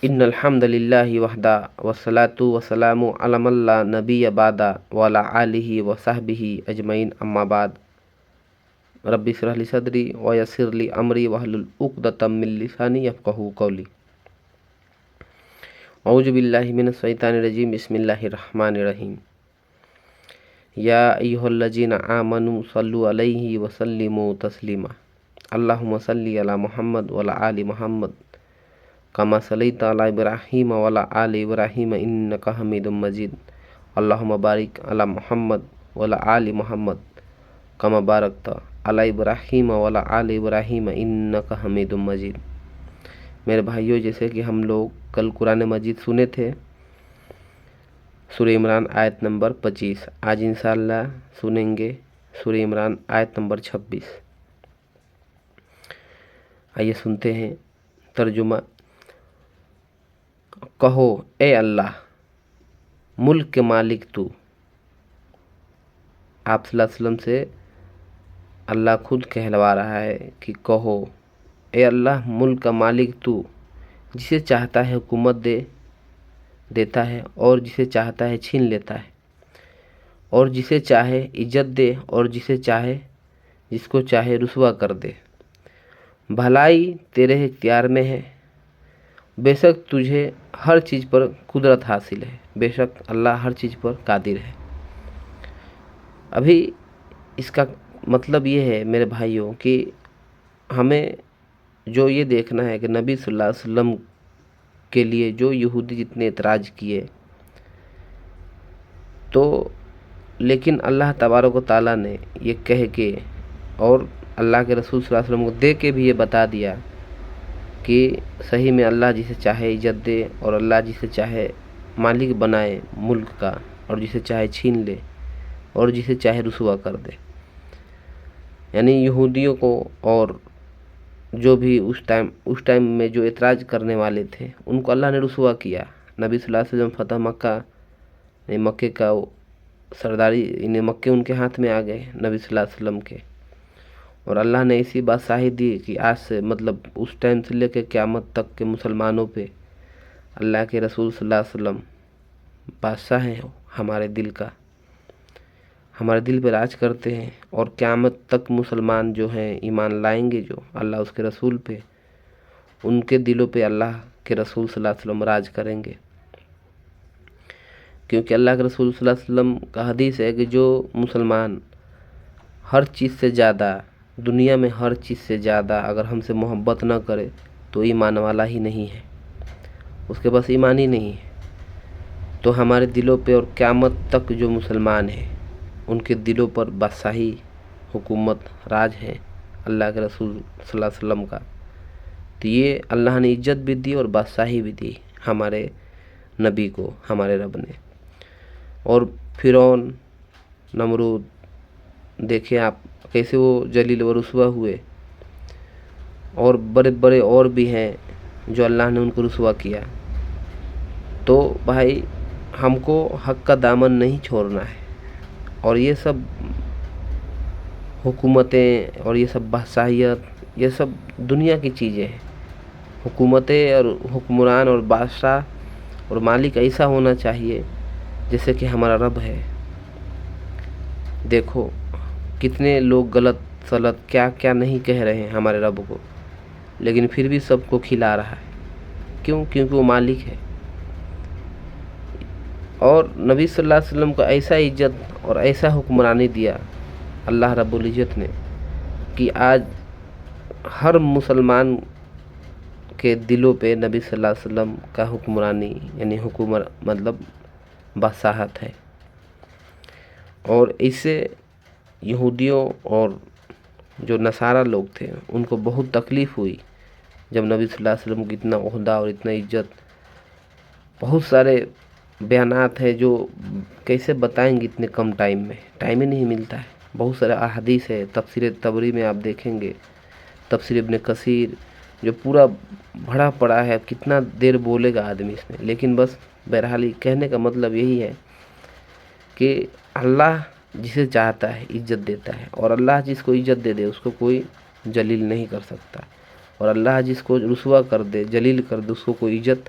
ان الحمد للہ وحدہ والصلاۃ والسلام علی من لا نبی بعدہ وعلی آلہ وصحبہ اجمعین اما بعد رب اشرح لی صدری ویسر لی امری واحلل عقدۃ من لسانی یفقہوا قولی۔ اعوذ باللہ من الشیطان الرجیم، بسم اللہ الرحمن الرحیم۔ یا ایھا الذین آمنوا صلوا علیہ وسلموا تسلیما۔ اللہم صلی علی محمد وعلی آل محمد کما صلیت علی ابراہیم وعلی آل ابراہیم انک حمید مجید۔ اللہم بارک علی محمد وعلی آل محمد کما بارکت علی ابراہیم وعلی آل ابراہیم انک حمید مجید۔ میرے بھائیوں، جیسے کہ ہم لوگ کل قرآن مجید سنے تھے، سورہ عمران آیت نمبر 25، آج انشاءاللہ سنیں گے سورہ عمران آیت نمبر 26۔ آئیے سنتے ہیں ترجمہ۔ کہو اے اللہ، ملک کے مالک تو۔ آپ صلی اللہ علیہ وسلم سے اللہ خود کہلوا رہا ہے کہ کہو اے اللہ، ملک کا مالک تو، جسے چاہتا ہے حکومت دیتا ہے اور جسے چاہتا ہے چھین لیتا ہے، اور جسے چاہے عزت دے اور جس کو چاہے رسوا کر دے۔ بھلائی تیرے اختیار میں ہے، بے شک تجھے ہر چیز پر قدرت حاصل ہے، بے شک اللہ ہر چیز پر قادر ہے۔ ابھی اس کا مطلب یہ ہے میرے بھائیوں کہ ہمیں جو یہ دیکھنا ہے کہ نبی صلی اللہ علیہ وسلم کے لیے جو یہودی جتنے اعتراض کیے، تو لیکن اللہ تبارک و تعالیٰ نے یہ کہہ کے اور اللہ کے رسول صلی اللہ علیہ وسلم کو دے کے بھی یہ بتا دیا کہ صحیح میں اللہ جسے چاہے عزت دے اور اللہ جسے چاہے مالک بنائے ملک کا، اور جسے چاہے چھین لے اور جسے چاہے رسوا کر دے۔ یعنی یہودیوں کو اور جو بھی اس ٹائم میں جو اعتراض کرنے والے تھے، ان کو اللہ نے رسوا کیا۔ نبی صلی اللہ علیہ وسلم فتح مکے کا سرداری، مکے ان کے ہاتھ میں آ گئے نبی صلی اللہ علیہ وسلم کے، اور اللہ نے اسی بات شاہد دی کہ آج سے مطلب اس ٹائم سے لے کے قیامت تک کے مسلمانوں پہ اللہ کے رسول صلی اللہ علیہ وسلم بادشاہ ہیں، ہمارے دل کا، ہمارے دل پہ راج کرتے ہیں، اور قیامت تک مسلمان جو ہیں ایمان لائیں گے جو اللہ اس کے رسول پہ، ان کے دلوں پہ اللہ کے رسول صلی اللہ علیہ وسلم راج کریں گے۔ کیونکہ اللہ کے رسول صلی اللہ علیہ وسلم کا حدیث ہے کہ جو مسلمان ہر چیز سے زیادہ، دنیا میں ہر چیز سے زیادہ اگر ہم سے محبت نہ کرے تو ایمان والا ہی نہیں ہے، اس کے پاس ایمان ہی نہیں ہے۔ تو ہمارے دلوں پہ اور قیامت تک جو مسلمان ہیں ان کے دلوں پر بادشاہی، حکومت، راج ہے اللہ کے رسول صلی اللہ علیہ وسلم کا۔ تو یہ اللہ نے عزت بھی دی اور بادشاہی بھی دی ہمارے نبی کو، ہمارے رب نے۔ اور فرعون، نمرود، دیکھیں آپ کیسے وہ ذلیل و رسوا ہوئے، اور بڑے بڑے اور بھی ہیں جو اللہ نے ان کو رسوا کیا۔ تو بھائی ہم کو حق کا دامن نہیں چھوڑنا ہے، اور یہ سب حکومتیں اور یہ سب بادشاہیت، یہ سب دنیا کی چیزیں ہیں۔ حکومتیں اور حکمران اور بادشاہ اور مالک ایسا ہونا چاہیے جیسے کہ ہمارا رب ہے۔ دیکھو کتنے لوگ غلط سلط کیا کیا نہیں کہہ رہے ہیں ہمارے رب کو، لیکن پھر بھی سب کو کھلا رہا ہے۔ کیوں؟ کیونکہ وہ مالک ہے۔ اور نبی صلی اللہ علیہ وسلم کو ایسا عزت اور ایسا حکمرانی دیا اللہ رب العزت نے کہ آج ہر مسلمان کے دلوں پہ نبی صلی اللہ علیہ وسلم کا حکمرانی، یعنی حکومت مطلب بادشاہت ہے۔ اور اس سے یہودیوں اور جو نصارہ لوگ تھے ان کو بہت تکلیف ہوئی جب نبی صلی اللہ علیہ وسلم کو اتنا عہدہ اور اتنا عزت۔ بہت سارے بیانات ہیں جو کیسے بتائیں گے اتنے کم ٹائم میں، ٹائم ہی نہیں ملتا ہے۔ بہت سارے احادیث ہے، تفسیر طبری میں آپ دیکھیں گے، تفسیر ابن کثیر جو پورا بھرا پڑا ہے، کتنا دیر بولے گا آدمی اس میں۔ لیکن بس بہرحال کہنے کا مطلب یہی ہے کہ اللہ جسے چاہتا ہے عزت دیتا ہے، اور اللہ جس کو عزت دے اس کو کوئی ذلیل نہیں کر سکتا، اور اللہ جس کو رسوا کر دے، ذلیل کر دے، اس کو کوئی عزت